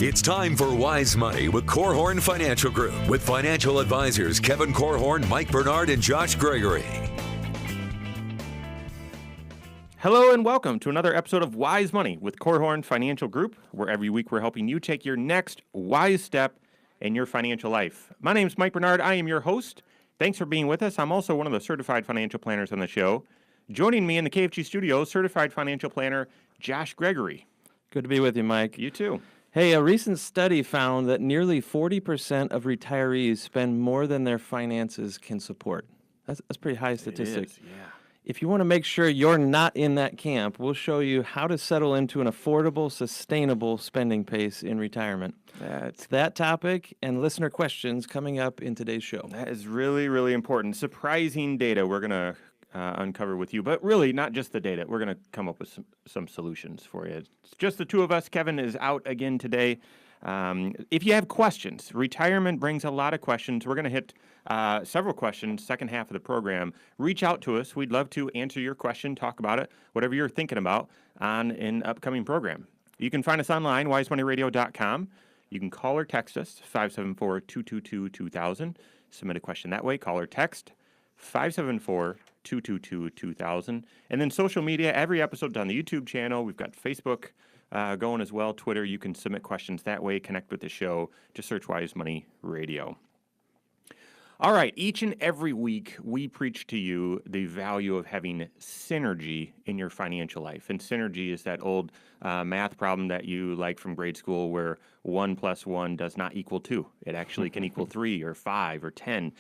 It's time for Wise Money with Korhorn Financial Group with financial advisors Kevin Korhorn, Mike Bernard, and Josh Gregory. Hello and welcome to another episode of Wise Money with Korhorn Financial Group, where every week we're helping you take your next wise step in your financial life. My name is Mike Bernard. I am your host. Thanks for being with us. I'm also one of the certified financial planners on the show. Joining me in the KFG studio, certified financial planner Josh Gregory. Good to be with you, Mike. You too. Hey, a recent study found that nearly 40% of retirees spend more than their finances can support. That's a pretty high statistic. It is, yeah. If you want to make sure you're not in that camp, we'll show you how to settle into an affordable, sustainable spending pace in retirement. That's that topic and listener questions coming up in today's show. That is really, really important. Surprising data we're going to uncover with you, but really not just the data. We're going to come up with some solutions for you. It's just the two of us. Kevin is out again today. If you have questions, retirement brings a lot of questions. We're going to hit several questions second half of the program. Reach out to us. We'd love to answer your question, talk about it, whatever you're thinking about on an upcoming program. You can find us online, wisemoneyradio.com. You can call or text us, 574-222-2000. Submit a question that way. Call or text, 574-222-2000. And then social media, every episode's on the YouTube channel. We've got Facebook going as well, Twitter. You can submit questions that way, connect with the show. Just search Wise Money Radio. All right, each and every week, we preach to you the value of having synergy in your financial life. And synergy is that old math problem that you like from grade school where 1 + 1 does not equal 2. It actually can equal 3 or 5 or 10.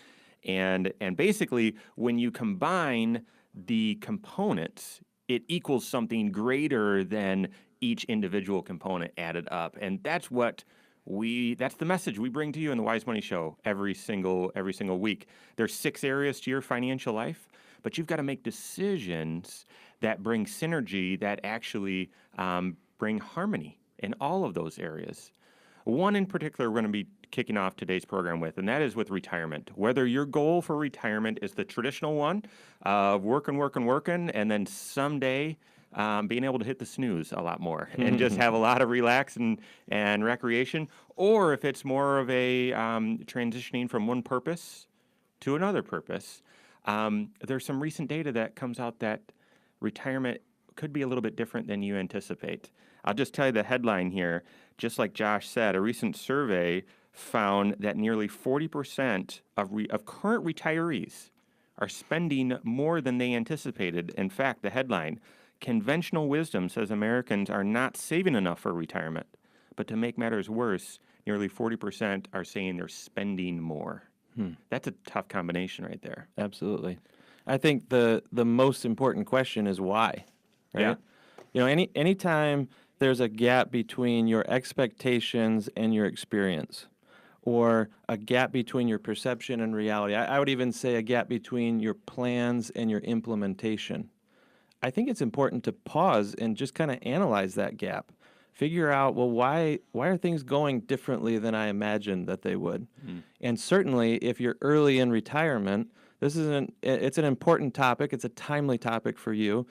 And basically, when you combine the components, it equals something greater than each individual component added up. And that's the message we bring to you in the Wise Money Show every single week. There's 6 areas to your financial life, but you've got to make decisions that bring synergy, that actually bring harmony in all of those areas. One in particular we're going to be kicking off today's program with, and that is with retirement. Whether your goal for retirement is the traditional one of working, and then someday being able to hit the snooze a lot more and just have a lot of relax and recreation, or if it's more of a transitioning from one purpose to another purpose. There's some recent data that comes out that retirement could be a little bit different than you anticipate. I'll just tell you the headline here. Just like Josh said, a recent survey found that nearly 40% of current retirees are spending more than they anticipated. In fact, the headline, conventional wisdom says Americans are not saving enough for retirement. But to make matters worse, nearly 40% are saying they're spending more. That's a tough combination right there. Absolutely. I think the most important question is why, right? Yeah. Anytime there's a gap between your expectations and your experience, or a gap between your perception and reality, I would even say a gap between your plans and your implementation, I think it's important to pause and just kind of analyze that gap. Figure out, well, why are things going differently than I imagined that they would? And certainly, if you're early in retirement, it's an important topic. It's a timely topic for you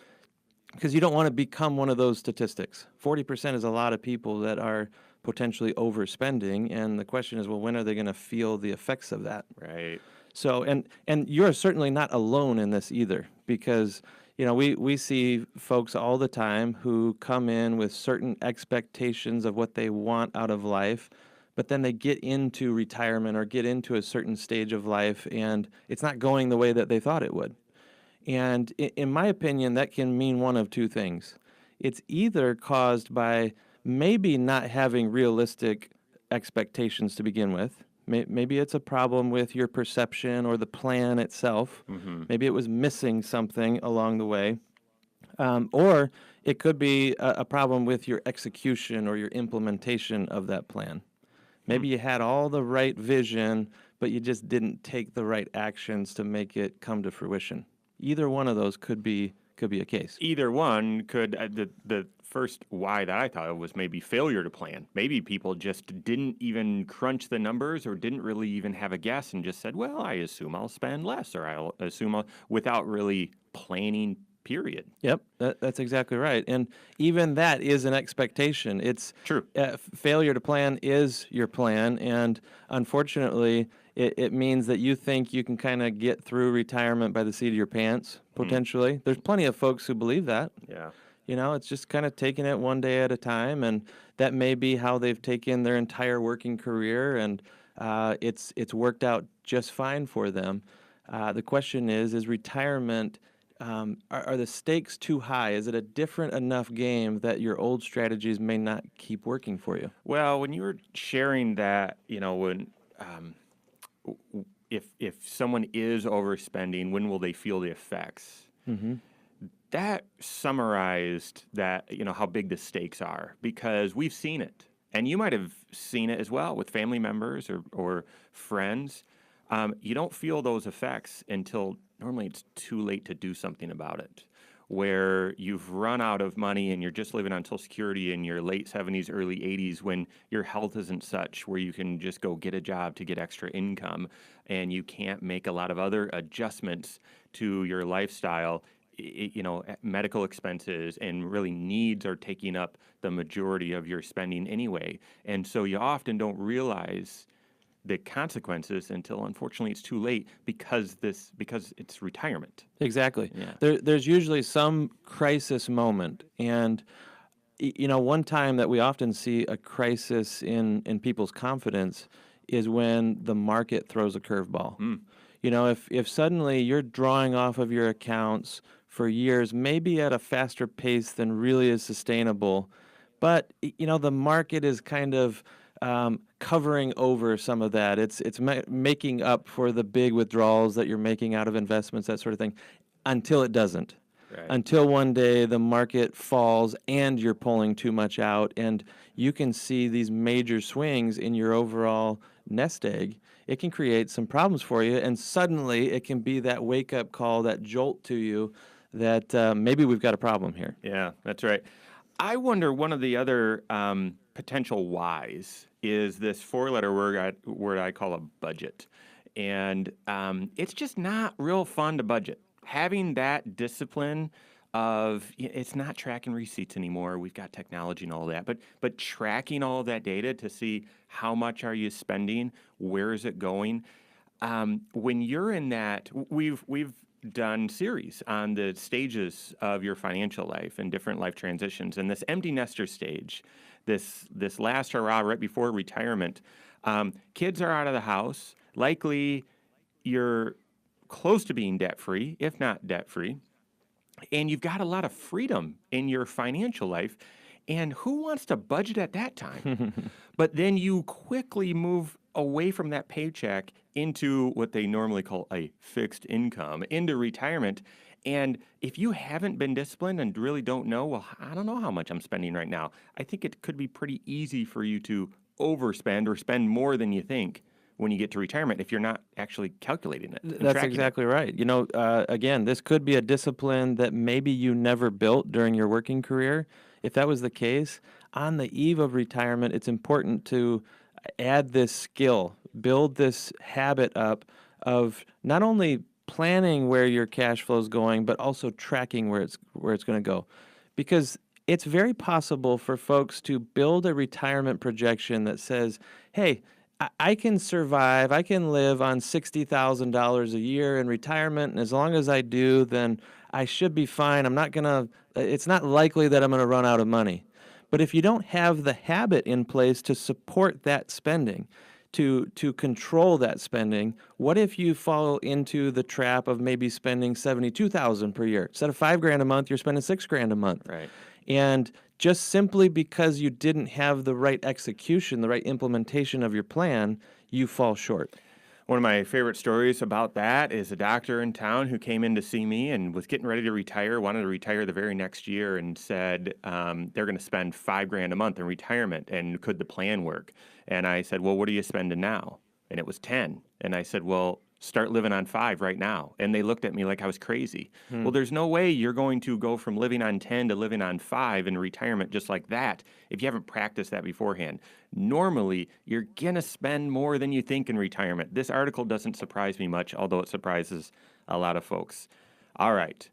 because you don't want to become one of those statistics. 40% is a lot of people that are potentially overspending, and the question is, well, when are they going to feel the effects of that? Right. So, and you're certainly not alone in this either, because we see folks all the time who come in with certain expectations of what they want out of life, but then they get into retirement or get into a certain stage of life, and it's not going the way that they thought it would. And in my opinion, that can mean one of two things. It's either caused by maybe not having realistic expectations to begin with. Maybe it's a problem with your perception or the plan itself. Maybe it was missing something along the way. Or it could be a problem with your execution or your implementation of that plan. Maybe you had all the right vision, but you just didn't take the right actions to make it come to fruition. Either one of those could be a case. Either one could. The first why that I thought of was maybe failure to plan. Maybe people just didn't even crunch the numbers or didn't really even have a guess and just said, well, I assume I'll spend less, or I'll assume without really planning period. Yep, that's exactly right. And even that is an expectation. It's True. failure to plan is your plan. And unfortunately, it means that you think you can kind of get through retirement by the seat of your pants, potentially. There's plenty of folks who believe that. Yeah. You know, it's just kind of taking it one day at a time, and that may be how they've taken their entire working career, and it's worked out just fine for them. The question is retirement, are the stakes too high? Is it a different enough game that your old strategies may not keep working for you? Well, when you were sharing that, when if someone is overspending, when will they feel the effects? That summarized that, how big the stakes are, because we've seen it. And you might have seen it as well with family members or friends. You don't feel those effects until normally it's too late to do something about it, where you've run out of money and you're just living on Social Security in your late 70s, early 80s, when your health isn't such where you can just go get a job to get extra income, and you can't make a lot of other adjustments to your lifestyle. Medical expenses and really needs are taking up the majority of your spending anyway. And so you often don't realize the consequences until, unfortunately, it's too late because it's retirement. Exactly. Yeah. There's usually some crisis moment. And, one time that we often see a crisis in people's confidence is when the market throws a curveball. If suddenly you're drawing off of your accounts for years, maybe at a faster pace than really is sustainable, but the market is kind of covering over some of that. It's making up for the big withdrawals that you're making out of investments, that sort of thing, until it doesn't. Right. Until one day the market falls and you're pulling too much out, and you can see these major swings in your overall nest egg. It can create some problems for you, and suddenly it can be that wake-up call, that jolt to you that maybe we've got a problem here. Yeah, that's right. I wonder, one of the other potential whys is this four-letter word I call a budget. And it's just not real fun to budget. Having that discipline of, it's not tracking receipts anymore. We've got technology and all that, but tracking all of that data to see how much are you spending, where is it going. When you're in that, we've done series on the stages of your financial life and different life transitions. And this empty nester stage, this last hurrah right before retirement, kids are out of the house. Likely you're close to being debt-free, if not debt-free. And you've got a lot of freedom in your financial life. And who wants to budget at that time? But then you quickly move away from that paycheck into what they normally call a fixed income, into retirement. And if you haven't been disciplined and really don't know, well, I don't know how much I'm spending right now, I think it could be pretty easy for you to overspend or spend more than you think when you get to retirement if you're not actually calculating it. That's exactly right. Again, this could be a discipline that maybe you never built during your working career. If that was the case, on the eve of retirement, it's important to add this skill, build this habit up of not only planning where your cash flow is going, but also tracking where it's going to go. Because it's very possible for folks to build a retirement projection that says, hey, I can survive, I can live on $60,000 a year in retirement, and as long as I do, then I should be fine. It's not likely that I'm going to run out of money. But if you don't have the habit in place to support that spending, to control that spending, what if you fall into the trap of maybe spending $72,000 per year? Instead of $5,000 a month, you're spending $6,000 a month. Right. And just simply because you didn't have the right execution, the right implementation of your plan, you fall short. One of my favorite stories about that is a doctor in town who came in to see me and was getting ready to retire, wanted to retire the very next year, and said they're going to spend $5,000 a month in retirement, and could the plan work? And I said, well, what are you spending now? And it was 10. And I said, well, start living on 5 right now. And they looked at me like I was crazy. Well, there's no way you're going to go from living on 10 to living on 5 in retirement just like that if you haven't practiced that beforehand. Normally, you're going to spend more than you think in retirement. This article doesn't surprise me much, although it surprises a lot of folks. All right.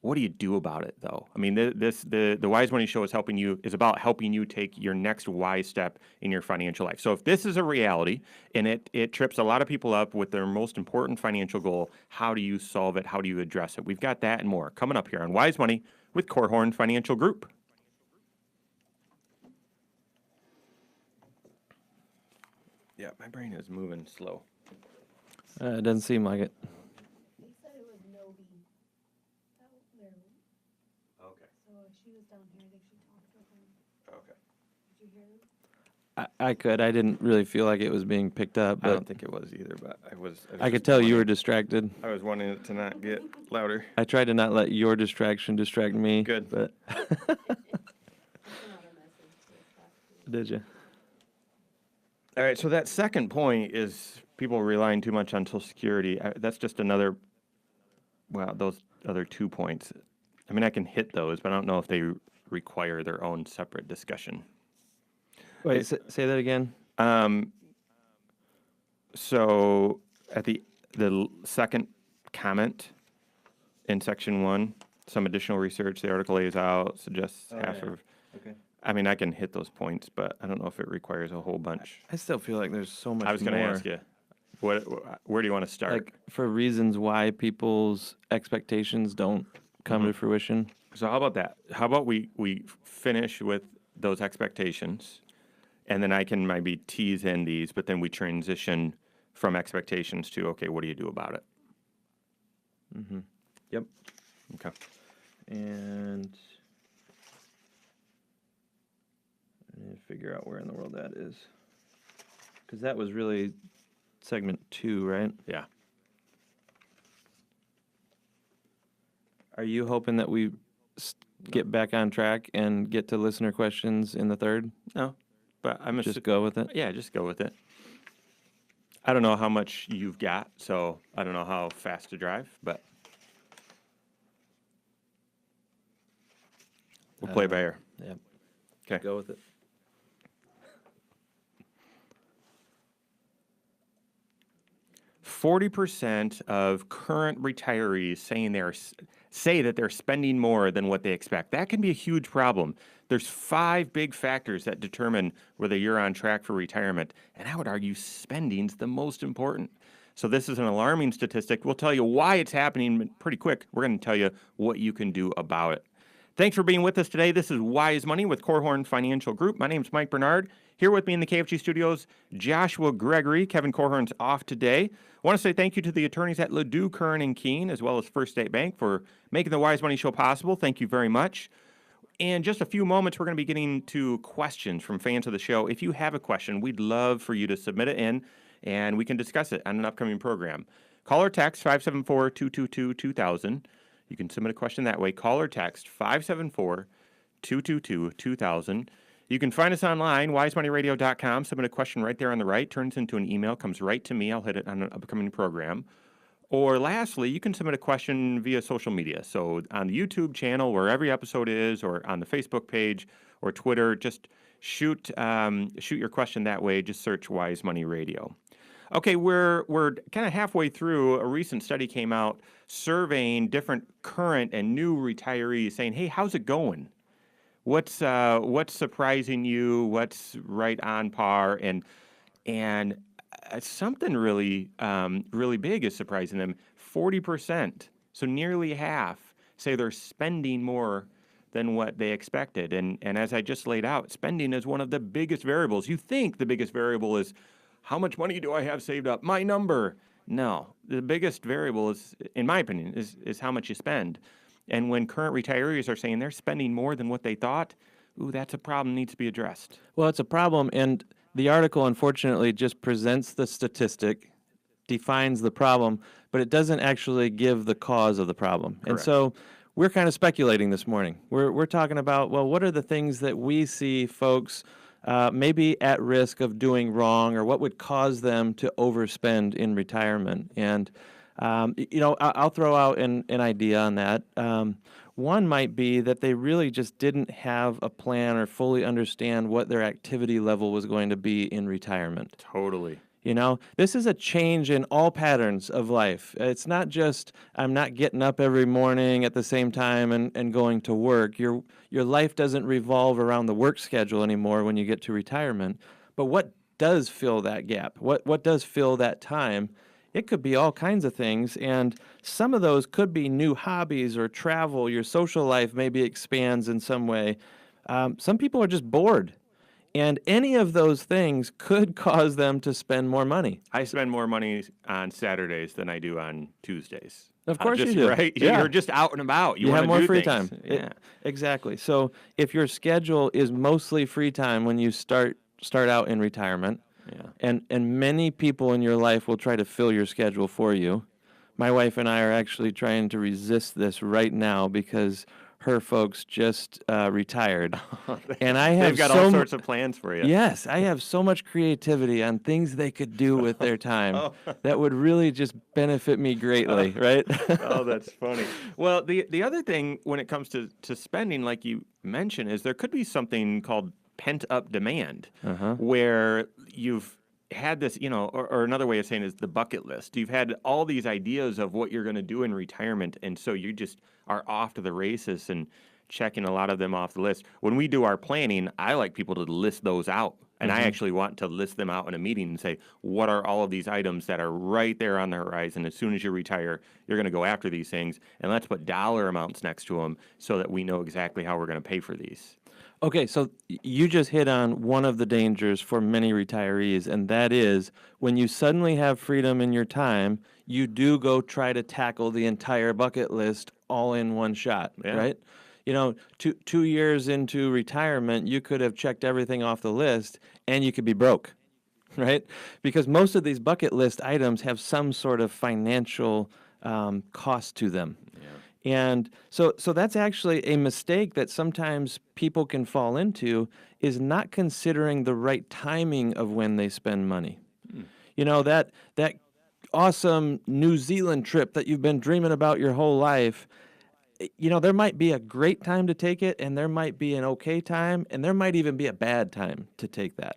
What do you do about it, though? I mean, the Wise Money Show is about helping you take your next wise step in your financial life. So if this is a reality and it trips a lot of people up with their most important financial goal, how do you solve it? How do you address it? We've got that and more coming up here on Wise Money with Korhorn Financial Group. Yeah, my brain is moving slow. It doesn't seem like it. They said it was Nobi out there. Okay. So she was down here. I think she talked with him. Okay. Did you hear him? I could. I didn't really feel like it was being picked up, I but don't think it was either, but I could tell you were distracted. I was wanting it to not get louder. I tried to not let your distraction distract me. Good. But Sent out a message to the staff too. did you? All right, so that second point is people relying too much on Social Security. That's just another, well, those other 2 points. I mean, I can hit those, but I don't know if they require their own separate discussion. Wait, say that again. So at the second comment in section 1, some additional research the article lays out suggests half of. Okay. I mean, I can hit those points, but I don't know if it requires a whole bunch. I still feel like there's so much more. I was going to ask you, where do you want to start? Like for reasons why people's expectations don't come to fruition. So how about that? How about we finish with those expectations, and then I can maybe tease in these, but then we transition from expectations to, okay, what do you do about it? Yep. Okay. And I need to figure out where in the world that is. Because that was really segment 2, right? Yeah. Are you hoping that we get back on track and get to listener questions in the third? No, but I'm Just go with it? Yeah, just go with it. I don't know how much you've got, so I don't know how fast to drive, but we'll play by ear. Yep. Okay. Go with it. 40% of current retirees say that they're spending more than what they expect. That can be a huge problem. There's 5 big factors that determine whether you're on track for retirement, and I would argue spending's the most important. So this is an alarming statistic. We'll tell you why it's happening pretty quick. We're going to tell you what you can do about it. Thanks for being with us today. This is Wise Money with Korhorn Financial Group. My name's Mike Bernard. Here with me in the KFG studios, Joshua Gregory. Kevin Korhorn's off today. I want to say thank you to the attorneys at Ledoux, Kern, and Keene, as well as First State Bank for making the Wise Money Show possible. Thank you very much. In just a few moments, we're going to be getting to questions from fans of the show. If you have a question, we'd love for you to submit it in, and we can discuss it on an upcoming program. Call or text 574-222-2000. You can submit a question that way. Call or text 574-222-2000. You can find us online, wisemoneyradio.com. Submit a question right there on the right. Turns into an email, comes right to me. I'll hit it on an upcoming program. Or lastly, you can submit a question via social media. So on the YouTube channel, where every episode is, or on the Facebook page or Twitter, just shoot your question that way. Just search Wise Money Radio. Okay, we're kind of halfway through. A recent study came out surveying different current and new retirees, saying, "Hey, how's it going? What's surprising you? What's right on par?" And something really big is surprising them. 40%, so nearly half, say they're spending more than what they expected. And as I just laid out, spending is one of the biggest variables. You think the biggest variable is how much money do I have saved up? My number. No, the biggest variable is, in my opinion, is how much you spend. And when current retirees are saying they're spending more than what they thought, ooh, that's a problem, needs to be addressed. Well, it's a problem, and the article, unfortunately, just presents the statistic, defines the problem, but it doesn't actually give the cause of the problem. Correct. And so we're kind of speculating this morning. We're talking about, well, what are the things that we see folks maybe at risk of doing wrong, or what would cause them to overspend in retirement? And, I'll throw out an idea on that. One might be that they really just didn't have a plan or fully understand what their activity level was going to be in retirement. Totally. You know, this is a change in all patterns of life. It's not just I'm not getting up every morning at the same time and going to work. Your life doesn't revolve around the work schedule anymore when you get to retirement. But what does fill that gap? What does fill that time? It could be all kinds of things, and some of those could be new hobbies or travel. Your social life maybe expands in some way. Some people are just bored, and any of those things could cause them to spend more money. I spend more money on Saturdays than I do on Tuesdays. Of course Just, you do. Right? Yeah. You're just out and about. You You want have to more do free things. time. Yeah. Exactly. So if your schedule is mostly free time when you start out in retirement, Yeah. and many people in your life will try to fill your schedule for you. My wife and I are actually trying to resist this right now because her folks just retired, and I have They've got so all sorts of plans for you. Yes, I have so much creativity on things they could do with their time that would really just benefit me greatly, right? Oh, that's funny. Well, the other thing when it comes to spending, like you mentioned, is there could be something called pent up demand, where you've had this, or another way of saying it is the bucket list. You've had all these ideas of what you're going to do in retirement, and so you just are off to the races and checking a lot of them off the list. When we do our planning, I like people to list those out. And I actually want to list them out in a meeting and say, what are all of these items that are right there on the horizon? As soon as you retire, you're going to go after these things. And let's put dollar amounts next to them so that we know exactly how we're going to pay for these. Okay, so you just hit on one of the dangers for many retirees, and that is when you suddenly have freedom in your time, you do go try to tackle the entire bucket list all in one shot, Yeah. right? You know, 2 years into retirement, you could have checked everything off the list, and you could be broke, right? Because most of these bucket list items have some sort of financial cost to them. And so that's actually a mistake that sometimes people can fall into, is not considering the right timing of when they spend money. You know, that awesome New Zealand trip that you've been dreaming about your whole life, you know, there might be a great time to take it, and there might be an okay time, and there might even be a bad time to take that.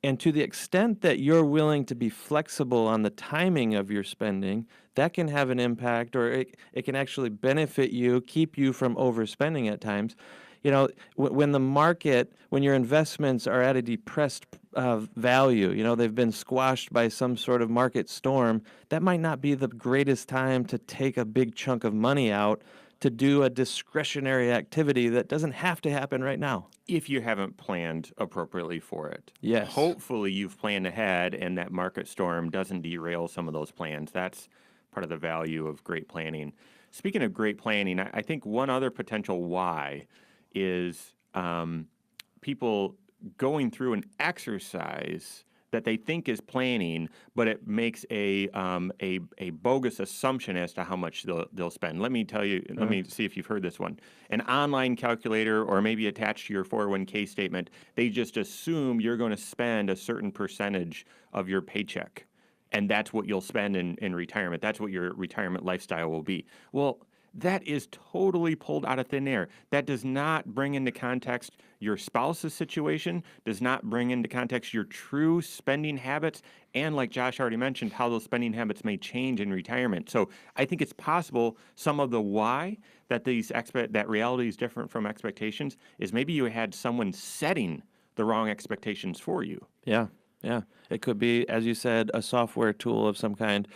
And to the extent that you're willing to be flexible on the timing of your spending, that can have an impact, or it can actually benefit you, keep you from overspending at times. You know, when the market, when your investments are at a depressed value, you know, they've been squashed by some sort of market storm, that might not be the greatest time to take a big chunk of money out to do a discretionary activity that doesn't have to happen right now. If you haven't planned appropriately for it. Yes. Hopefully you've planned ahead and that market storm doesn't derail some of those plans. That's part of the value of great planning. Speaking of great planning, I think one other potential why is people going through an exercise that they think is planning, but it makes a bogus assumption as to how much they'll spend. Let me tell you, let me see if you've heard this one. An online calculator, or maybe attached to your 401k statement, they just assume you're going to spend a certain percentage of your paycheck, and that's what you'll spend in retirement. That's what your retirement lifestyle will be. Well, that is totally pulled out of thin air. That does not bring into context your spouse's situation, does not bring into context your true spending habits, and like Josh already mentioned, how those spending habits may change in retirement. So I think it's possible some of the why that that reality is different from expectations is maybe you had someone setting the wrong expectations for you. Yeah. It could be, as you said, a software tool of some kind.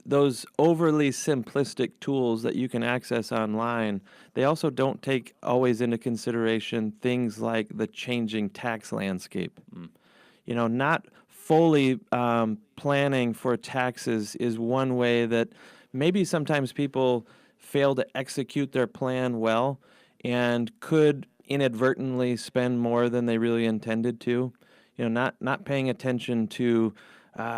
Those overly simplistic tools that you can access online, they also don't take always into consideration things like the changing tax landscape. You know, not fully planning for taxes is one way that maybe sometimes people fail to execute their plan well and could inadvertently spend more than they really intended to. You know, not paying attention to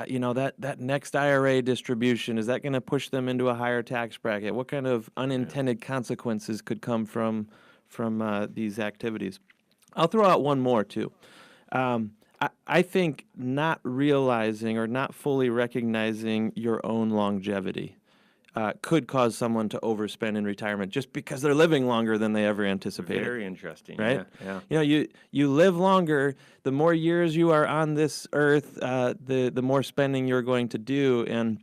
you know, that next IRA distribution, is that going to push them into a higher tax bracket? What kind of unintended consequences could come from these activities? I'll throw out one more, too. I think not realizing or not fully recognizing your own longevity. could cause someone to overspend in retirement just because they're living longer than they ever anticipated. Very interesting. Right? Yeah. You know, you live longer. The more years you are on this earth, the more spending you're going to do. And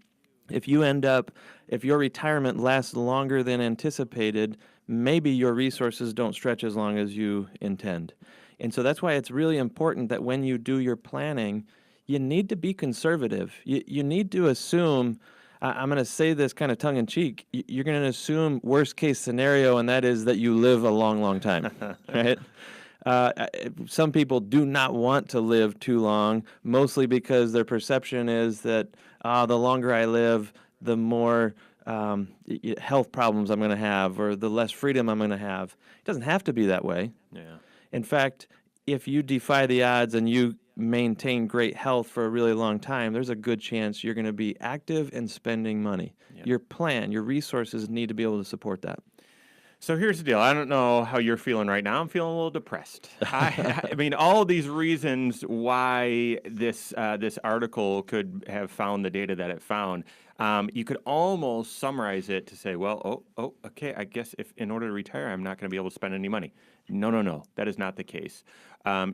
if your retirement lasts longer than anticipated, maybe your resources don't stretch as long as you intend. And so that's why it's really important that when you do your planning, you need to be conservative. You need to assume. I'm going to say this kind of tongue in cheek. You're going to assume worst case scenario, and that is that you live a long, long time, right? Some people do not want to live too long, mostly because their perception is that the longer I live, the more health problems I'm going to have, or the less freedom I'm going to have. It doesn't have to be that way. Yeah. In fact, if you defy the odds and you maintain great health for a really long time, there's a good chance you're going to be active and spending money. Yep. Your plan, your resources need to be able to support that. So here's the deal. I don't know how you're feeling right now. I'm feeling a little depressed. I mean, all these reasons why this article could have found the data that it found. You could almost summarize it to say, well, okay, I guess if in order to retire, I'm not going to be able to spend any money. No. That is not the case.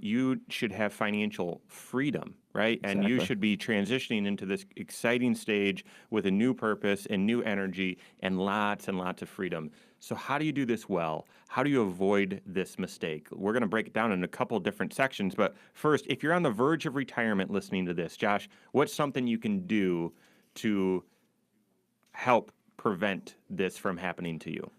You should have financial freedom, right? And you Exactly. should be transitioning into this exciting stage with a new purpose and new energy and lots of freedom. So how do you do this well? How do you avoid this mistake? We're going to break it down in a couple different sections. But first, if you're on the verge of retirement listening to this, Josh, what's something you can do to help prevent this from happening to you?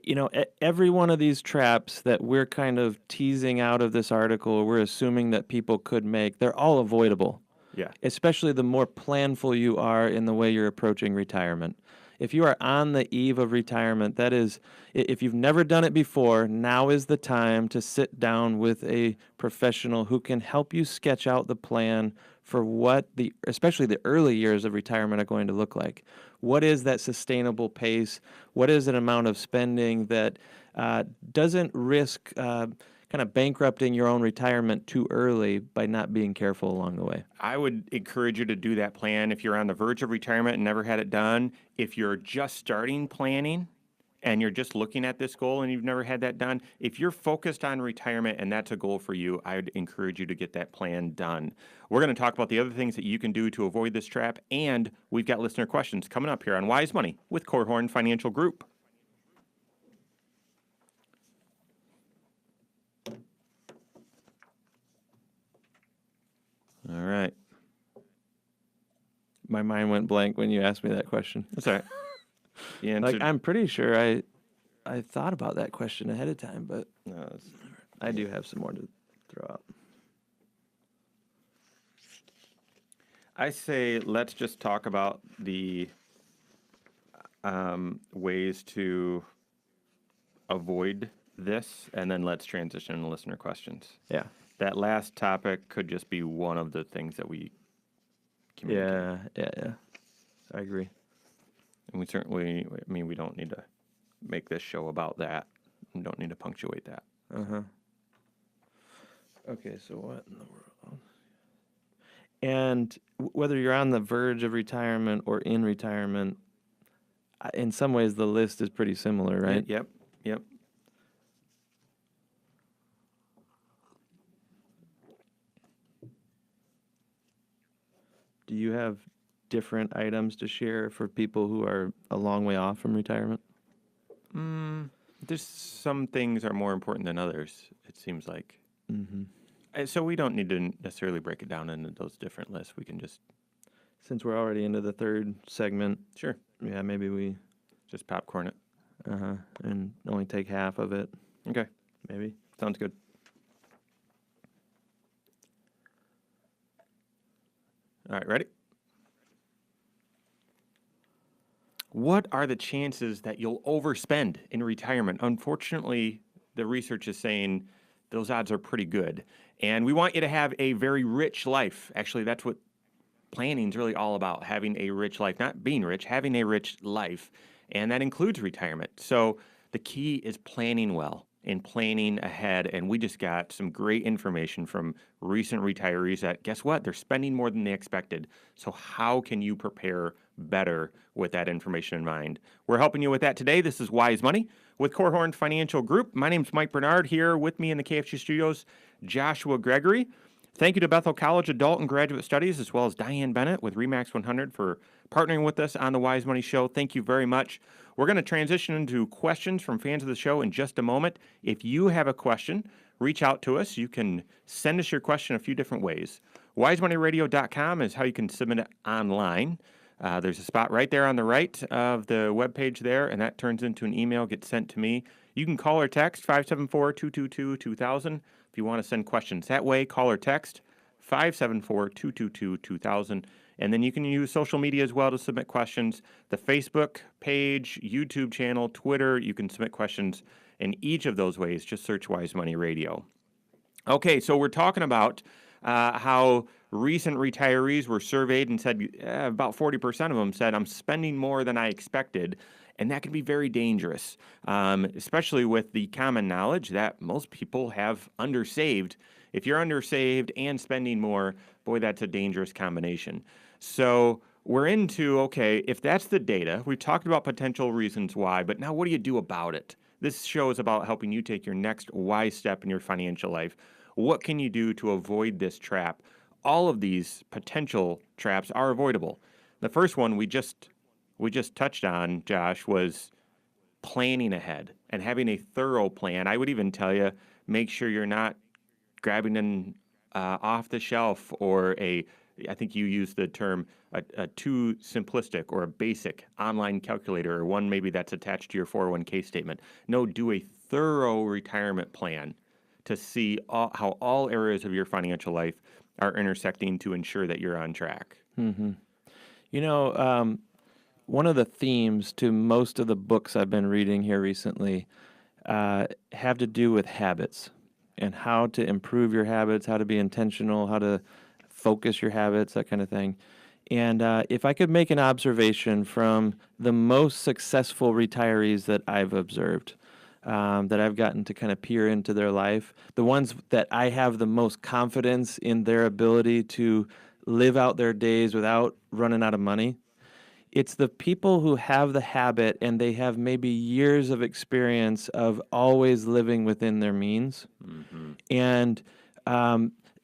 You know, every one of these traps that we're kind of teasing out of this article, we're assuming that people could make, they're all avoidable. Yeah. Especially the more planful you are in the way you're approaching retirement. If you are on the eve of retirement, that is, if you've never done it before, now is the time to sit down with a professional who can help you sketch out the plan for what especially the early years of retirement are going to look like. What is that sustainable pace? What is an amount of spending that doesn't risk kind of bankrupting your own retirement too early by not being careful along the way? I would encourage you to do that plan if you're on the verge of retirement and never had it done. If you're just starting planning and you're just looking at this goal and you've never had that done, if you're focused on retirement and that's a goal for you, I would encourage you to get that plan done. We're going to talk about the other things that you can do to avoid this trap, and we've got listener questions coming up here on Wise Money with Korhorn Financial Group. All right. My mind went blank when you asked me that question. That's all right. The answer, Like, I'm pretty sure I thought about that question ahead of time, but no, I do have some more to throw out. I say let's just talk about the ways to avoid this, and then let's transition to listener questions. Yeah. That last topic could just be one of the things that we communicate. Yeah. I agree. And we certainly, I mean, we don't need to make this show about that. We don't need to punctuate that. Uh-huh. Okay, so what in the world? And whether you're on the verge of retirement or in retirement, in some ways the list is pretty similar, right? Yep. Do you have different items to share for people who are a long way off from retirement? There's some things are more important than others, it seems like. Mm-hmm. So we don't need to necessarily break it down into those different lists. We can just... Since we're already into the third segment, Sure. yeah, maybe we Just popcorn it. and only take half of it, Okay. maybe. Sounds good. All right, ready? What are the chances that you'll overspend in retirement? Unfortunately, the research is saying those odds are pretty good. And we want you to have a very rich life. Actually, that's what planning is really all about, having a rich life. Not being rich, having a rich life. And that includes retirement. So the key is planning well and planning ahead. And we just got some great information from recent retirees that, guess what? They're spending more than they expected. So how can you prepare better with that information in mind. We're helping you with that today. This is Wise Money with Korhorn Financial Group. My name's Mike Bernard. Here with me in the KFG studios, Joshua Gregory. Thank you to Bethel College Adult and Graduate Studies, as well as Diane Bennett with REMAX 100 for partnering with us on the Wise Money Show. Thank you very much. We're going to transition into questions from fans of the show in just a moment. If you have a question, reach out to us. You can send us your question a few different ways. WiseMoneyRadio.com is how you can submit it online. There's a spot right there on the right of the webpage there, and that turns into an email, gets sent to me. You can call or text 574-222-2000 if you want to send questions that way. Call or text 574-222-2000. And then you can use social media as well to submit questions. The Facebook page, YouTube channel, Twitter, you can submit questions in each of those ways. Just search Wise Money Radio. Okay, so we're talking about how recent retirees were surveyed and said about 40% of them said, I'm spending more than I expected. And that can be very dangerous, especially with the common knowledge that most people have undersaved. If you're undersaved and spending more, boy, that's a dangerous combination. So we're into, okay, if that's the data, we've talked about potential reasons why, but now what do you do about it? This show is about helping you take your next wise step in your financial life. What can you do to avoid this trap? All of these potential traps are avoidable. The first one we just touched on, Josh, was planning ahead and having a thorough plan. I would even tell you, make sure you're not grabbing an off the shelf or I think you used the term, a too simplistic or a basic online calculator, or one maybe that's attached to your 401k statement. No, do a thorough retirement plan to see how all areas of your financial life are intersecting to ensure that you're on track. Mm-hmm. You know, one of the themes to most of the books I've been reading here recently have to do with habits and how to improve your habits, how to be intentional, how to focus your habits, that kind of thing. And if I could make an observation from the most successful retirees that I've observed, that I've gotten to kind of peer into their life, the ones that I have the most confidence in their ability to live out their days without running out of money, it's the people who have the habit and they have maybe years of experience of always living within their means. Mm-hmm. And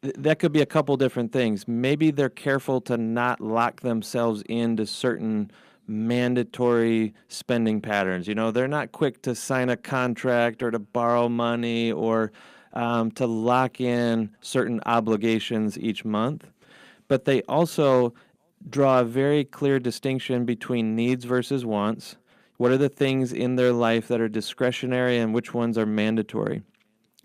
that could be a couple different things. Maybe they're careful to not lock themselves into certain mandatory spending patterns. You know, they're not quick to sign a contract or to borrow money or to lock in certain obligations each month. But they also draw a very clear distinction between needs versus wants. What are the things in their life that are discretionary and which ones are mandatory?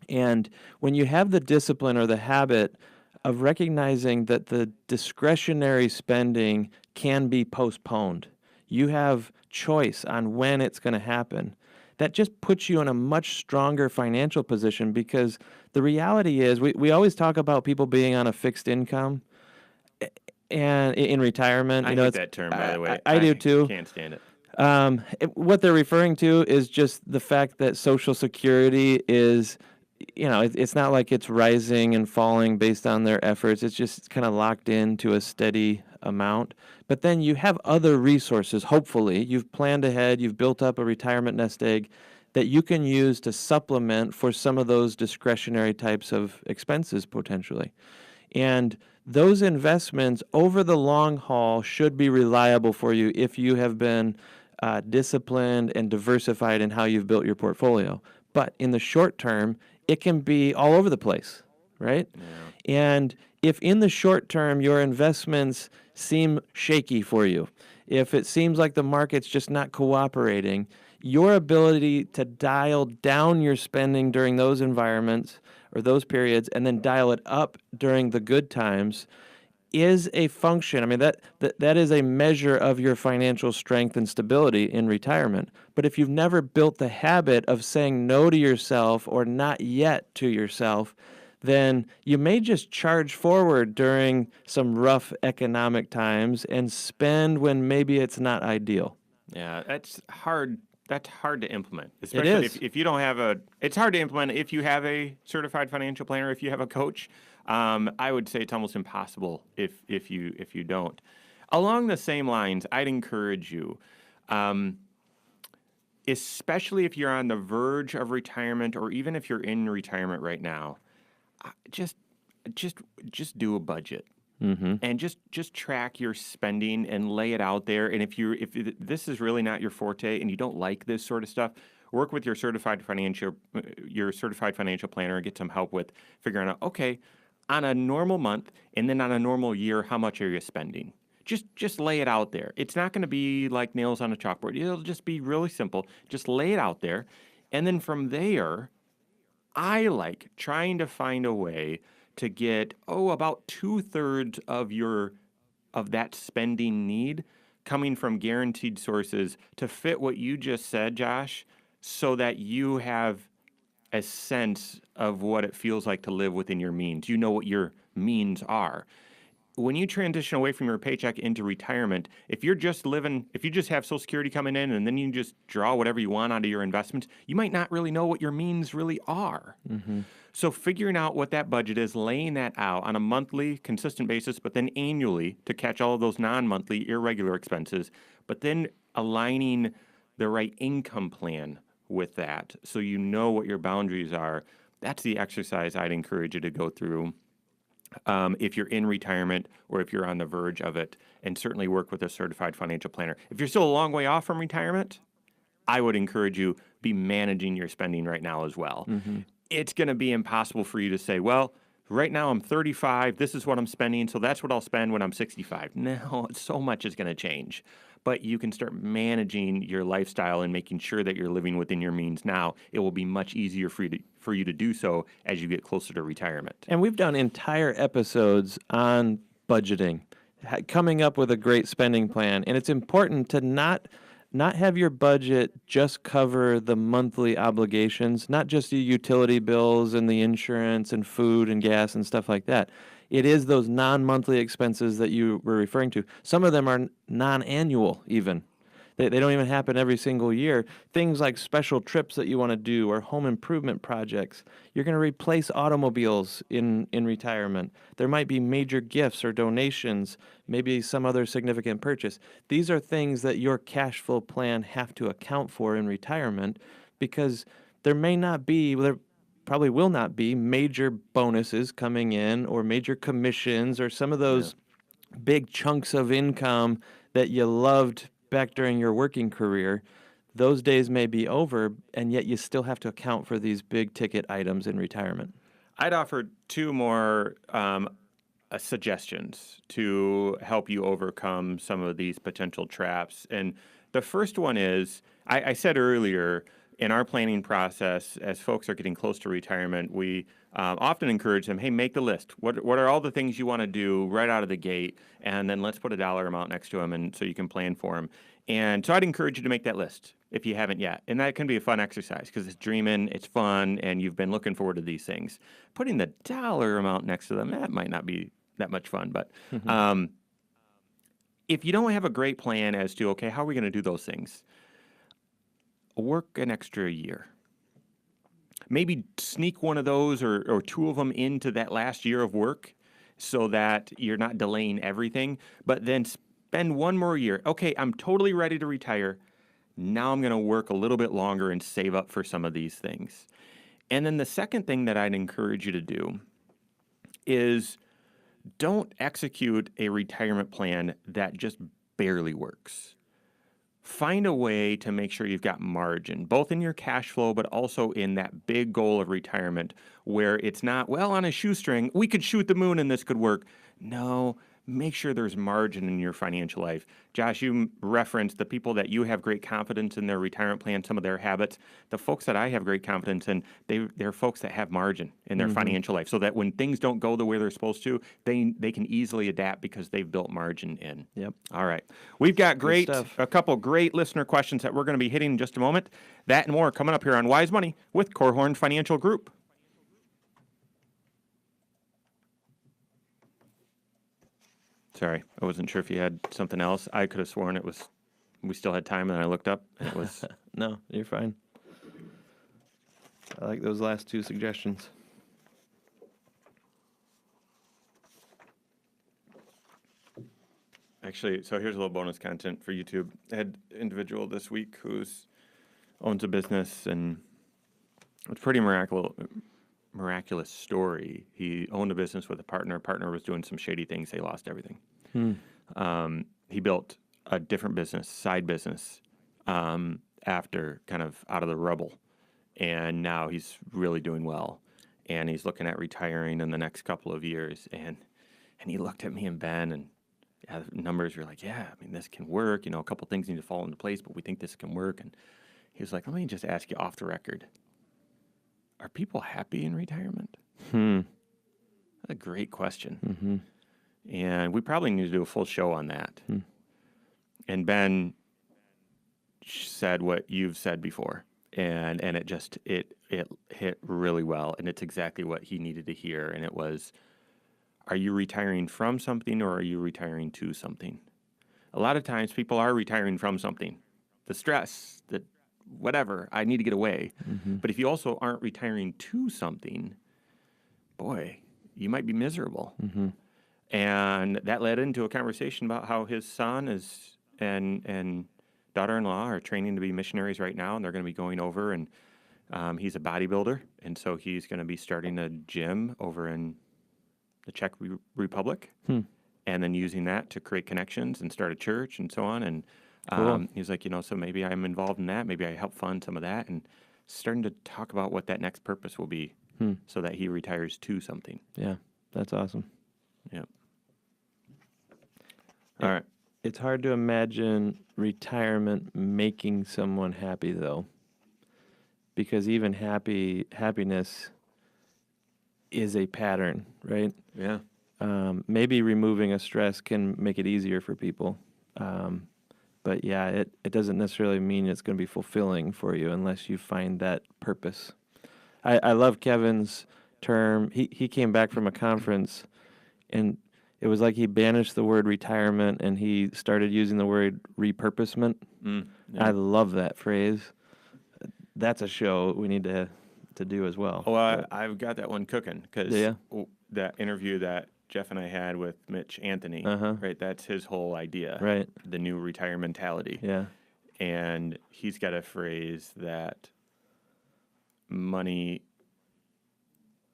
And when you have the discipline or the habit of recognizing that the discretionary spending can be postponed, you have choice on when it's going to happen. That just puts you in a much stronger financial position, because the reality is we always talk about people being on a fixed income and in retirement. I hate that term, by the way. I do too. Can't stand it. What they're referring to is just the fact that Social Security is, you know, it's not like it's rising and falling based on their efforts. It's just kind of locked into a steady amount. But then you have other resources, hopefully. You've planned ahead. You've built up a retirement nest egg that you can use to supplement for some of those discretionary types of expenses potentially. And those investments over the long haul should be reliable for you if you have been disciplined and diversified in how you've built your portfolio. But in the short term, it can be all over the place, right? Yeah. And if in the short term your investments seem shaky for you, if it seems like the market's just not cooperating, your ability to dial down your spending during those environments or those periods and then dial it up during the good times is a function. I mean, that is a measure of your financial strength and stability in retirement. But if you've never built the habit of saying no to yourself or not yet to yourself, then you may just charge forward during some rough economic times and spend when maybe it's not ideal. Yeah, that's hard. That's hard to implement, It especially is. if you don't have a. It's hard to implement if you have a certified financial planner, if you have a coach. I would say it's almost impossible if you don't. Along the same lines, I'd encourage you, especially if you're on the verge of retirement or even if you're in retirement right now, just just do a budget. And just track your spending and lay it out there. And if this is really not your forte and you don't like this sort of stuff, work with your certified financial planner and get some help with figuring out, okay, on a normal month and then on a normal year, how much are you spending? Just lay it out there. It's not going to be like nails on a chalkboard. It'll just be really simple. Just lay it out there. And then from there, I like trying to find a way to get about 2/3 of that spending need coming from guaranteed sources to fit what you just said, Josh, so that you have a sense of what it feels like to live within your means. You know what your means are. When you transition away from your paycheck into retirement, if you just have Social Security coming in and then you just draw whatever you want out of your investments, you might not really know what your means really are. So figuring out what that budget is, laying that out on a monthly, consistent basis, but then annually to catch all of those non-monthly, irregular expenses, but then aligning the right income plan with that so you know what your boundaries are. That's the exercise I'd encourage you to go through. If you're in retirement or if you're on the verge of it, and certainly work with a certified financial planner. If you're still a long way off from retirement, I would encourage you be managing your spending right now as well. It's going to be impossible for you to say, well, right now I'm 35, this is what I'm spending, so that's what I'll spend when I'm 65. No, so much is going to change. But you can start managing your lifestyle and making sure that you're living within your means now. It will be much easier for you to do so as you get closer to retirement. And we've done entire episodes on budgeting, coming up with a great spending plan. And it's important to not have your budget just cover the monthly obligations, not just the utility bills and the insurance and food and gas and stuff like that. It is those non-monthly expenses that you were referring to. Some of them are non-annual even. They don't even happen every single year. Things like special trips that you want to do or home improvement projects. You're going to replace automobiles in retirement. There might be major gifts or donations, maybe some other significant purchase. These are things that your cash flow plan have to account for in retirement because there probably will not be major bonuses coming in or major commissions or some of those big chunks of income that you loved back during your working career. Those days may be over, and yet you still have to account for these big ticket items in retirement. I'd offer two more suggestions to help you overcome some of these potential traps. And the first one is, I said earlier, in our planning process, as folks are getting close to retirement, we often encourage them, hey, make the list. What are all the things you want to do right out of the gate? And then let's put a dollar amount next to them and so you can plan for them. And so I'd encourage you to make that list if you haven't yet. And that can be a fun exercise because it's dreaming, it's fun, and you've been looking forward to these things. Putting the dollar amount next to them, that might not be that much fun. But if you don't have a great plan as to, okay, how are we going to do those things? Work an extra year. Maybe sneak one of those or two of them into that last year of work so that you're not delaying everything, but then spend one more year. Okay, I'm totally ready to retire. Now I'm going to work a little bit longer and save up for some of these things. And then the second thing that I'd encourage you to do is don't execute a retirement plan that just barely works. Find a way to make sure you've got margin, both in your cash flow, but also in that big goal of retirement where it's not, well, on a shoestring, we could shoot the moon and this could work. No, make sure there's margin in your financial life. Josh, you referenced the people that you have great confidence in their retirement plan, some of their habits. The folks that I have great confidence in, they're folks that have margin in their financial life so that when things don't go the way they're supposed to, they can easily adapt because they've built margin in. Yep. All right. We've got a couple great listener questions that we're going to be hitting in just a moment. That and more coming up here on Wise Money with Korhorn Financial Group. Sorry, I wasn't sure if you had something else. I could have sworn we still had time, and then I looked up, and it was... No, you're fine. I like those last two suggestions. Actually, so here's a little bonus content for YouTube. I had an individual this week owns a business, and it's a pretty miraculous story. He owned a business with a partner. Partner was doing some shady things. They lost everything. He built a different business, side business, after kind of out of the rubble. And now he's really doing well. And he's looking at retiring in the next couple of years. And he looked at me and Ben, and the numbers were like, yeah, I mean, this can work. You know, a couple things need to fall into place, but we think this can work. And he was like, let me just ask you off the record. Are people happy in retirement? That's a great question. And we probably need to do a full show on that. And Ben said what you've said before. And it hit really well. And it's exactly what he needed to hear. And it was, are you retiring from something or are you retiring to something? A lot of times people are retiring from something. The stress, the whatever, I need to get away. But if you also aren't retiring to something, boy, you might be miserable. And that led into a conversation about how his son and daughter-in-law are training to be missionaries right now, and they're going to be going over, and he's a bodybuilder, and so he's going to be starting a gym over in the Czech Republic, and then using that to create connections and start a church and so on. And Cool. he's like, so maybe I'm involved in that. Maybe I help fund some of that, and starting to talk about what that next purpose will be so that he retires to something. Yeah, that's awesome. Yep. All right. It's hard to imagine retirement making someone happy, though, because even happiness is a pattern, right? Yeah. Maybe removing a stress can make it easier for people. But yeah, it doesn't necessarily mean it's going to be fulfilling for you unless you find that purpose. I love Kevin's term. He came back from a conference, and it was like he banished the word retirement and he started using the word repurposement. Yeah. I love that phrase. That's a show we need to do as well. Oh, I've got that one cooking because Yeah. that interview that Jeff and I had with Mitch Anthony, right? That's his whole idea, Right. The new retire mentality. Yeah. And he's got a phrase that money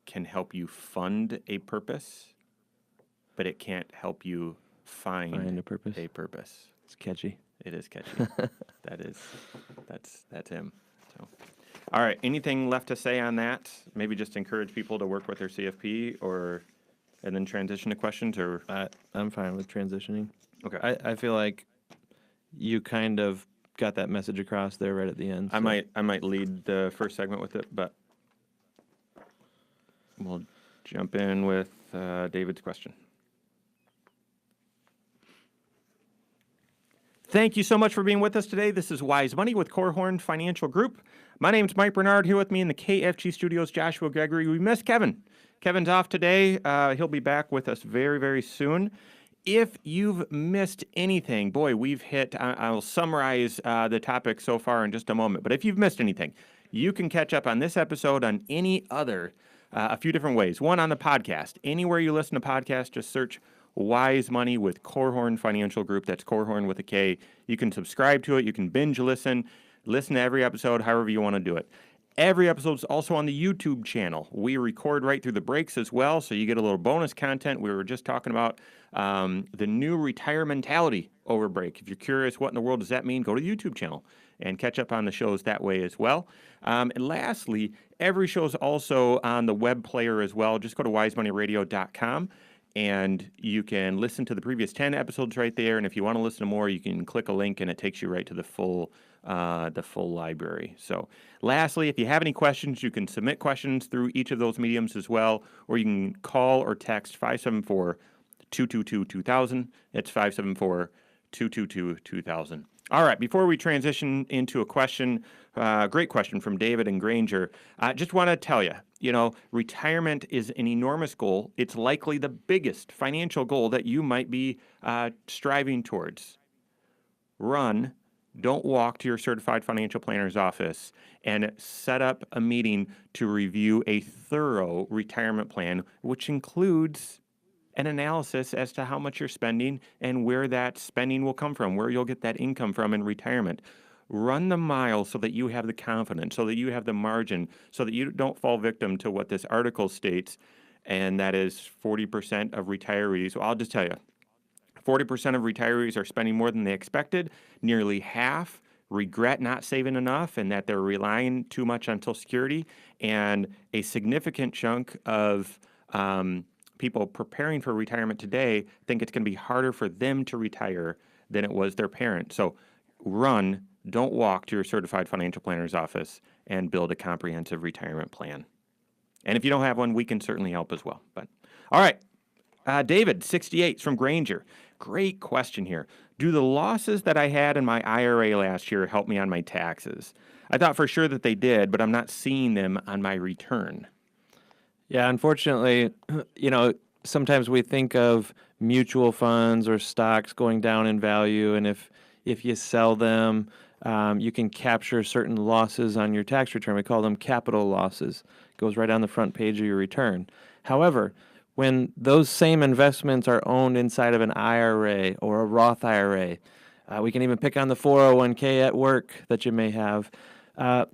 can help you fund a purpose, but it can't help you find a purpose. It's catchy. It is catchy. That's him. So, all right. Anything left to say on that? Maybe just encourage people to work with their CFP, and then transition to questions, or I'm fine with transitioning. Okay. I feel like you kind of got that message across there right at the end. I might lead the first segment with it, but we'll jump in with David's question. Thank you so much for being with us today. This is Wise Money with Korhorn Financial Group. My name's Mike Bernard. Here with me in the KFG studios, Joshua Gregory. We missed Kevin. Kevin's off today. He'll be back with us very, very soon. If you've missed anything, boy, we've hit, I'll summarize the topic so far in just a moment. But if you've missed anything, you can catch up on this episode on any other, a few different ways. One, on the podcast. Anywhere you listen to podcasts, just search Wise Money with Korhorn Financial Group. That's Korhorn with a K. You can subscribe to it. You can binge listen to every episode, however you want to do it. Every episode is also on the YouTube channel. We record right through the breaks as well, so you get a little bonus content. We were just talking about the new retire mentality over break. If you're curious, what in the world does that mean, go to the YouTube channel and catch up on the shows that way as well. And lastly, every show is also on the web player as well. Just go to wisemoneyradio.com. And you can listen to the previous 10 episodes right there. And if you want to listen to more, you can click a link and it takes you right to the full library. So lastly, if you have any questions, you can submit questions through each of those mediums as well, or you can call or text 574-222-2000. It's 574-222-2000. All right, before we transition into a question, great question from David and Granger, I just want to tell you, retirement is an enormous goal. It's likely the biggest financial goal that you might be striving towards. Run, don't walk to your certified financial planner's office and set up a meeting to review a thorough retirement plan, which includes an analysis as to how much you're spending and where that spending will come from, where you'll get that income from in retirement. Run the miles so that you have the confidence, so that you have the margin, so that you don't fall victim to what this article states, and that is 40% of retirees. Well, I'll just tell you, 40% of retirees are spending more than they expected. Nearly half regret not saving enough and that they're relying too much on Social Security. And a significant chunk of people preparing for retirement today think it's going to be harder for them to retire than it was their parents. So run, don't walk to your certified financial planner's office and build a comprehensive retirement plan. And if you don't have one, we can certainly help as well. But all right, David, 68 from Granger. Great question here. Do the losses that I had in my IRA last year help me on my taxes? I thought for sure that they did, but I'm not seeing them on my return. Yeah, unfortunately, sometimes we think of mutual funds or stocks going down in value, and if you sell them, you can capture certain losses on your tax return. We call them capital losses. It goes right on the front page of your return. However, when those same investments are owned inside of an IRA or a Roth IRA, we can even pick on the 401k at work that you may have.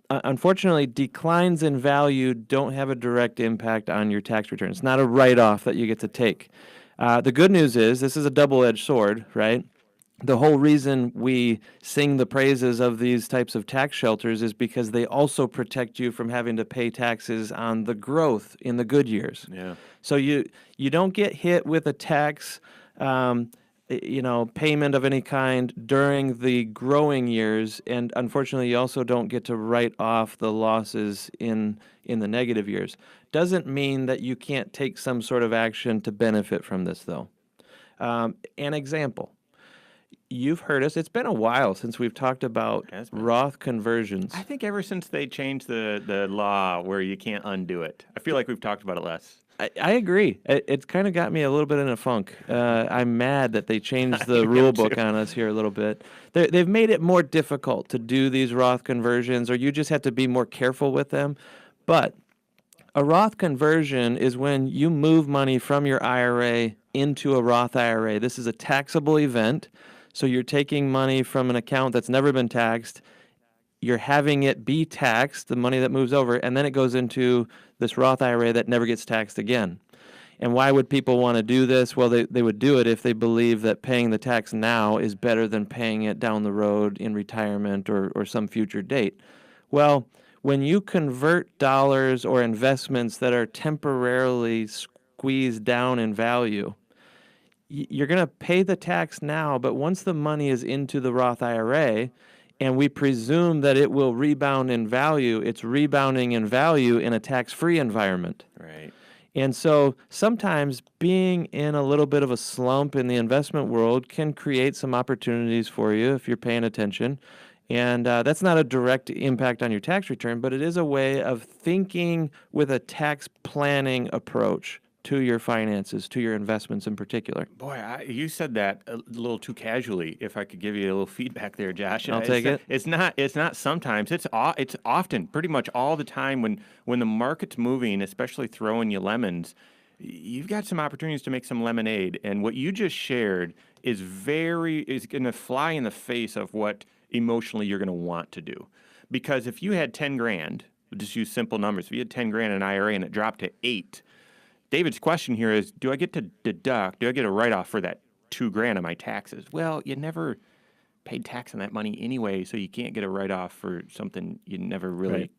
Unfortunately, declines in value don't have a direct impact on your tax return. It's not a write-off that you get to take. The good news is this is a double-edged sword, right? The whole reason we sing the praises of these types of tax shelters is because they also protect you from having to pay taxes on the growth in the good years. Yeah. So you don't get hit with a tax, payment of any kind during the growing years, and unfortunately, you also don't get to write off the losses in the negative years. Doesn't mean that you can't take some sort of action to benefit from this, though. An example. You've heard us. It's been a while since we've talked about Has been. Roth conversions. I think ever since they changed the law where you can't undo it, I feel like we've talked about it less. I agree. It's kind of got me a little bit in a funk. I'm mad that they changed I the am rule book too. on us here a little bit. They've made it more difficult to do these Roth conversions, or you just have to be more careful with them. But a Roth conversion is when you move money from your IRA into a Roth IRA. This is a taxable event. So you're taking money from an account that's never been taxed, you're having it be taxed, the money that moves over, and then it goes into this Roth IRA that never gets taxed again. And why would people want to do this? Well, they would do it if they believe that paying the tax now is better than paying it down the road in retirement or some future date. Well, when you convert dollars or investments that are temporarily squeezed down in value, you're going to pay the tax now, but once the money is into the Roth IRA, and we presume that it will rebound in value, it's rebounding in value in a tax-free environment. Right. And so sometimes being in a little bit of a slump in the investment world can create some opportunities for you if you're paying attention. And that's not a direct impact on your tax return, but it is a way of thinking with a tax planning approach to your finances, to your investments in particular. Boy, you said that a little too casually. If I could give you a little feedback there, Josh. I'll take it. It's not sometimes. It's often, pretty much all the time when the market's moving, especially throwing you lemons, you've got some opportunities to make some lemonade. And what you just shared is going to fly in the face of what emotionally you're going to want to do. Because if you had 10 grand, just use simple numbers. If you had 10 grand in an IRA and it dropped to 8, David's question here is, do I get to deduct, do I get a write-off for that 2 grand on my taxes? Well, you never paid tax on that money anyway, so you can't get a write-off for something you never really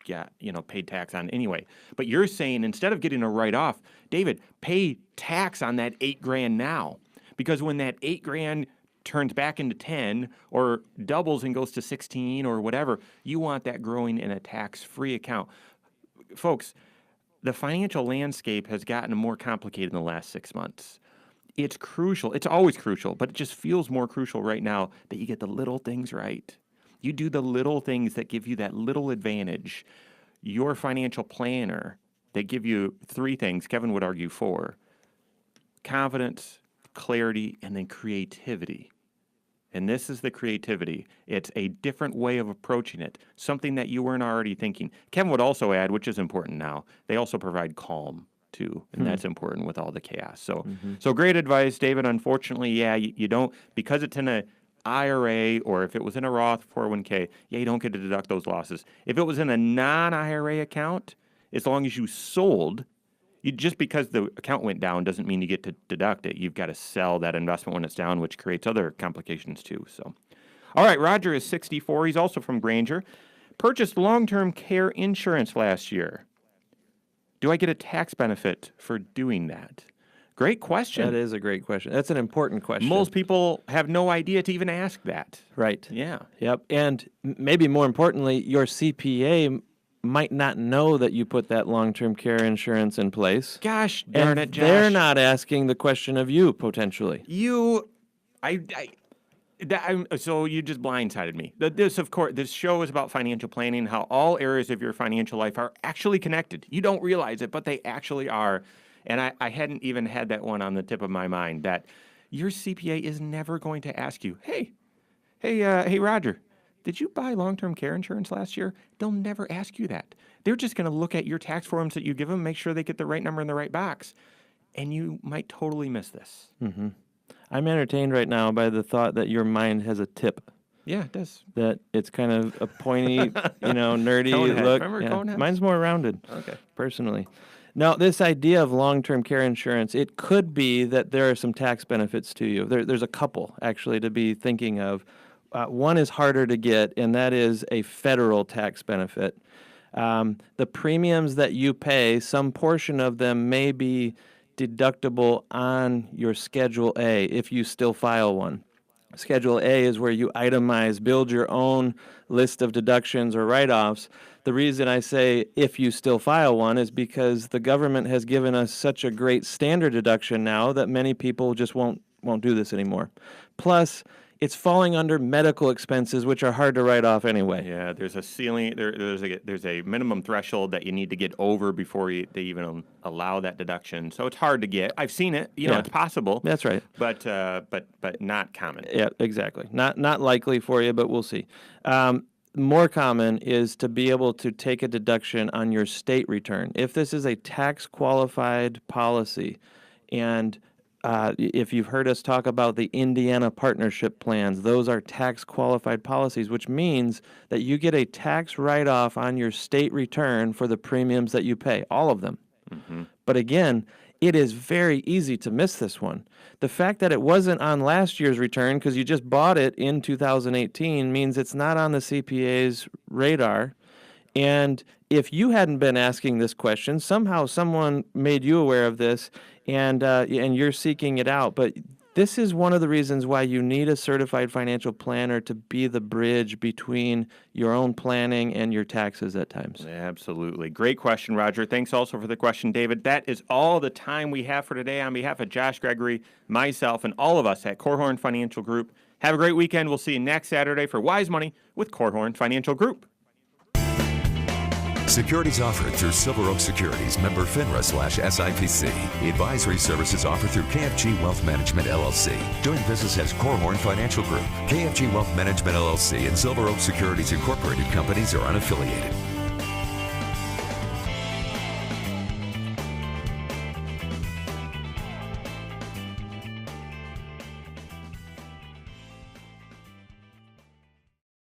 got, paid tax on anyway. But you're saying instead of getting a write-off, David, pay tax on that 8 grand now. Because when that 8 grand turns back into 10 or doubles and goes to 16 or whatever, you want that growing in a tax-free account. Folks, the financial landscape has gotten more complicated in the last 6 months. It's crucial. It's always crucial, but it just feels more crucial right now that you get the little things right. You do the little things that give you that little advantage. Your financial planner, they give you 3 things. Kevin would argue 4. Confidence, clarity, and then creativity. And this is the creativity. It's a different way of approaching it, something that you weren't already thinking. Kevin would also add, which is important now, they also provide calm. too, and that's important with all the chaos. So, so great advice, David. Unfortunately, yeah, you don't, because it's in a IRA or if it was in a Roth 401k, yeah, you don't get to deduct those losses. If it was in a non-IRA account, as long as you sold, just because the account went down doesn't mean you get to deduct it. You've got to sell that investment when it's down, which creates other complications too. So, all right, Roger is 64. He's also from Granger. Purchased long-term care insurance last year. Do I get a tax benefit for doing that? Great question. That is a great question. That's an important question. Most people have no idea to even ask that. Right. Yeah. Yep. And maybe more importantly, your CPA might not know that you put that long-term care insurance in place. Gosh darn and it, Josh. they're not asking the question of you, potentially. So you just blindsided me. This show is about financial planning, how all areas of your financial life are actually connected. You don't realize it, but they actually are. And I hadn't even had that one on the tip of my mind, that your CPA is never going to ask you, hey, Roger, did you buy long-term care insurance last year? They'll never ask you that. They're just going to look at your tax forms that you give them, make sure they get the right number in the right box. And you might totally miss this. Mm-hmm. I'm entertained right now by the thought that your mind has a tip. Yeah, it does. That it's kind of a pointy, nerdy Conehead. look. Remember Yeah. Coneheads? Mine's more rounded, personally. Now, this idea of long-term care insurance, it could be that there are some tax benefits to you. There's a couple, actually, to be thinking of. One is harder to get, and that is a federal tax benefit. The premiums that you pay, some portion of them may be deductible on your Schedule A if you still file one. Schedule A is where you itemize, build your own list of deductions or write-offs. The reason I say if you still file one is because the government has given us such a great standard deduction now that many people just won't do this anymore. Plus, it's falling under medical expenses, which are hard to write off anyway. Yeah, there's a ceiling. There's a minimum threshold that you need to get over before they even allow that deduction. So it's hard to get. I've seen it. It's possible. That's right. But not common. Yeah, exactly. Not likely for you, but we'll see. More common is to be able to take a deduction on your state return. If this is a tax-qualified policy, and if you've heard us talk about the Indiana partnership plans, those are tax-qualified policies, which means that you get a tax write-off on your state return for the premiums that you pay, all of them. Mm-hmm. But again, it is very easy to miss this one. The fact that it wasn't on last year's return because you just bought it in 2018 means it's not on the CPA's radar. And if you hadn't been asking this question, somehow someone made you aware of this, and you're seeking it out. But this is one of the reasons why you need a certified financial planner to be the bridge between your own planning and your taxes at times. Absolutely. Great question, Roger. Thanks also for the question, David. That is all the time we have for today. On behalf of Josh Gregory, myself, and all of us at Korhorn Financial Group, have a great weekend. We'll see you next Saturday for Wise Money with Korhorn Financial Group. Securities offered through Silver Oak Securities, member FINRA/SIPC. Advisory services offered through KFG Wealth Management, LLC. Doing business as Korhorn Financial Group. KFG Wealth Management, LLC and Silver Oak Securities Incorporated companies are unaffiliated.